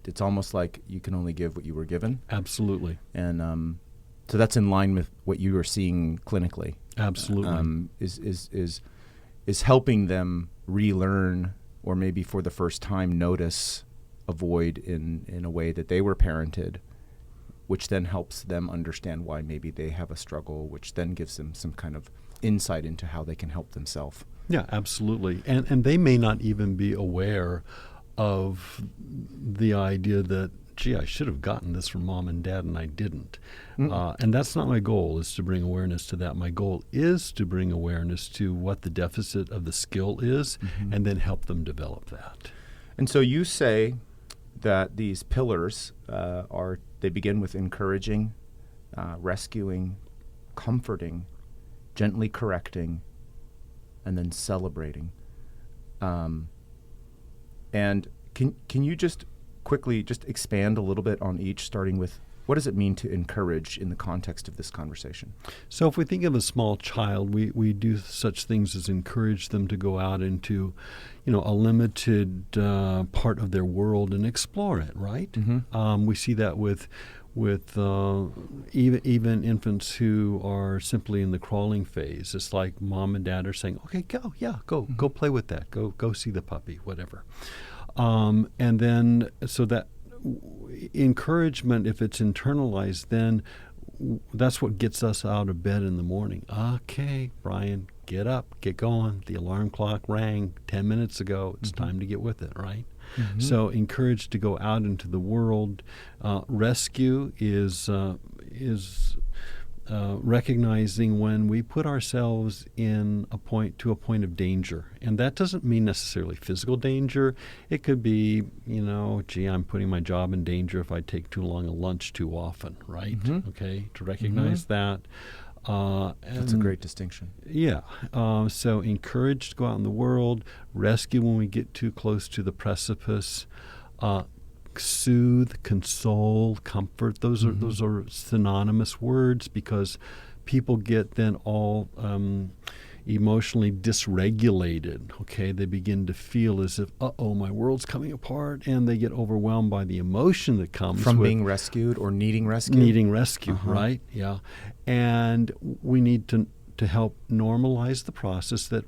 It's almost like you can only give what you were given. Absolutely. And so that's in line with what you are seeing clinically. Absolutely. Is helping them relearn, or maybe for the first time notice a void in a way that they were parented, which then helps them understand why maybe they have a struggle, which then gives them some kind of insight into how they can help themselves. Yeah, absolutely. And they may not even be aware of the idea that, gee, I should have gotten this from mom and dad and I didn't. And that's not my goal, is to bring awareness to that. My goal is to bring awareness to what the deficit of the skill is, and then help them develop that. And so you say that these pillars they begin with encouraging, rescuing, comforting, gently correcting, and then celebrating. And can you just quickly just expand a little bit on each, starting with what does it mean to encourage in the context of this conversation? So if we think of a small child, we do such things as encourage them to go out into, a limited part of their world and explore it, right? We see that with even infants who are simply in the crawling phase. It's like mom and dad are saying, okay, go play with that, go see the puppy, whatever. And then so that encouragement, if it's internalized, then that's what gets us out of bed in the morning. Okay, Brian, get up, get going. The alarm clock rang 10 minutes ago. It's time to get with it, right? So encouraged to go out into the world. Rescue is recognizing when we put ourselves to a point of danger. And that doesn't mean necessarily physical danger. It could be, I'm putting my job in danger if I take too long a lunch too often, right? Okay, to recognize that. That's a great distinction. Yeah. So encouraged to go out in the world, rescue when we get too close to the precipice, soothe, console, comfort. Those are synonymous words, because people get then all emotionally dysregulated. Okay, they begin to feel as if, my world's coming apart, and they get overwhelmed by the emotion that comes from with being rescued or needing rescue. Needing rescue, right? Yeah, and we need to help normalize the process, that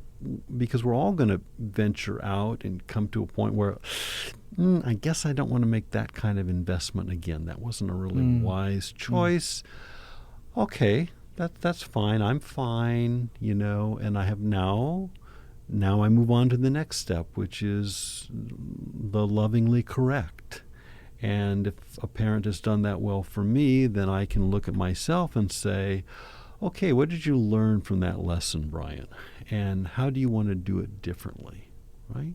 because we're all going to venture out and come to a point where I guess I don't want to make that kind of investment again. That wasn't a really wise choice. Okay, that's fine. I'm fine, and I have now I move on to the next step, which is the lovingly correct. And if a parent has done that well for me, then I can look at myself and say, okay, what did you learn from that lesson, Brian? And how do you want to do it differently, right?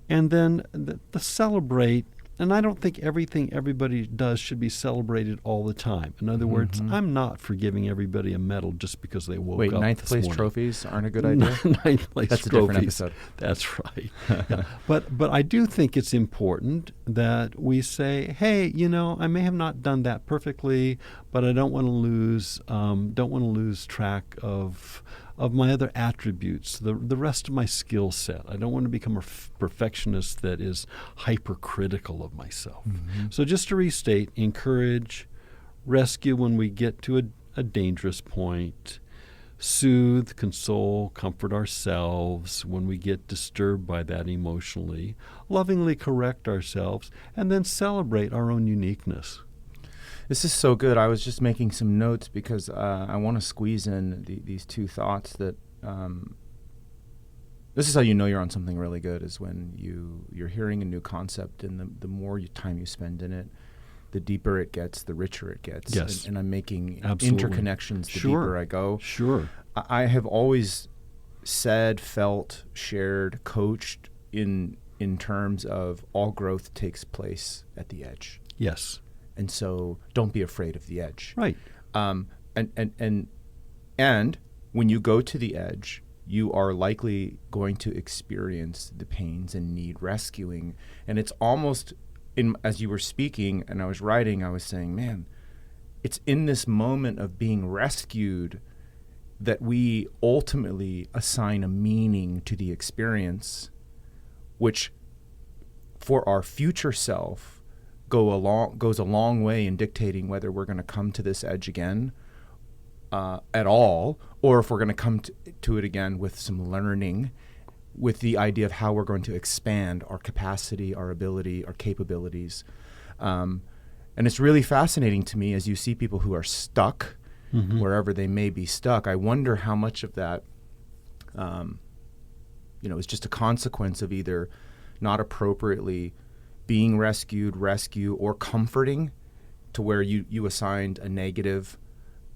And then the celebrate, and I don't think everything everybody does should be celebrated all the time. In other words, I'm not for giving everybody a medal just because they woke up. Wait, ninth place morning. trophies aren't a good idea? Ninth place That's trophies. a different episode. That's right. Yeah. But I do think it's important that we say, hey, I may have not done that perfectly, but I don't want to lose track of my other attributes, the rest of my skill set. I don't want to become a perfectionist that is hypercritical of myself. So just to restate, encourage, rescue when we get to a dangerous point, soothe, console, comfort ourselves when we get disturbed by that emotionally, lovingly correct ourselves, and then celebrate our own uniqueness. This is so good. I was just making some notes because I want to squeeze in these two thoughts that this is how you know you're on something really good, is when you're hearing a new concept, and the more time you spend in it, the deeper it gets, the richer it gets. Yes. And I'm making Absolutely. interconnections the Sure. deeper I go. Sure. I have always said, felt, shared, coached in terms of all growth takes place at the edge. Yes. And so don't be afraid of the edge. Right. And when you go to the edge, you are likely going to experience the pains and need rescuing. And it's almost, as you were speaking and I was writing, I was saying, man, it's in this moment of being rescued that we ultimately assign a meaning to the experience, which for our future self goes a long way in dictating whether we're going to come to this edge again at all, or if we're going to come to it again with some learning, with the idea of how we're going to expand our capacity, our ability, our capabilities. And it's really fascinating to me as you see people who are stuck wherever they may be stuck. I wonder how much of that, is just a consequence of either not appropriately being rescue, or comforting, to where you assigned a negative,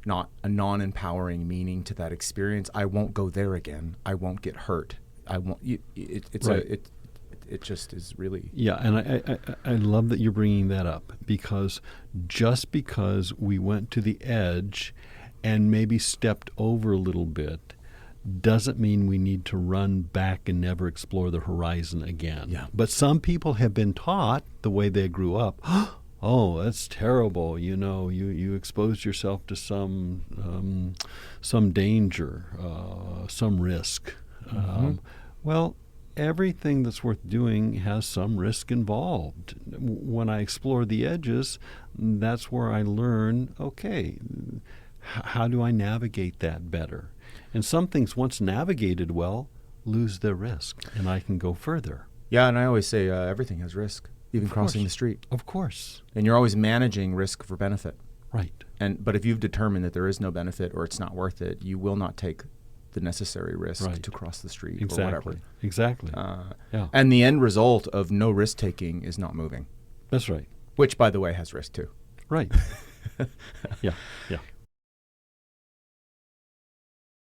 not a non-empowering meaning to that experience. I won't go there again. I won't get hurt. I won't. It just is really. Yeah, and I love that you're bringing that up, because just because we went to the edge and maybe stepped over a little bit doesn't mean we need to run back and never explore the horizon again. Yeah. But some people have been taught the way they grew up, oh, that's terrible. You exposed yourself to some danger, some risk. Well, everything that's worth doing has some risk involved. When I explore the edges, that's where I learn, okay, how do I navigate that better? And some things, once navigated well, lose their risk, and I can go further. Yeah, and I always say everything has risk, even crossing the street. Of course. And you're always managing risk for benefit. Right. But if you've determined that there is no benefit or it's not worth it, you will not take the necessary risk to cross the street or whatever. Exactly. Yeah. And the end result of no risk-taking is not moving. That's right. Which, by the way, has risk too. Right. Yeah.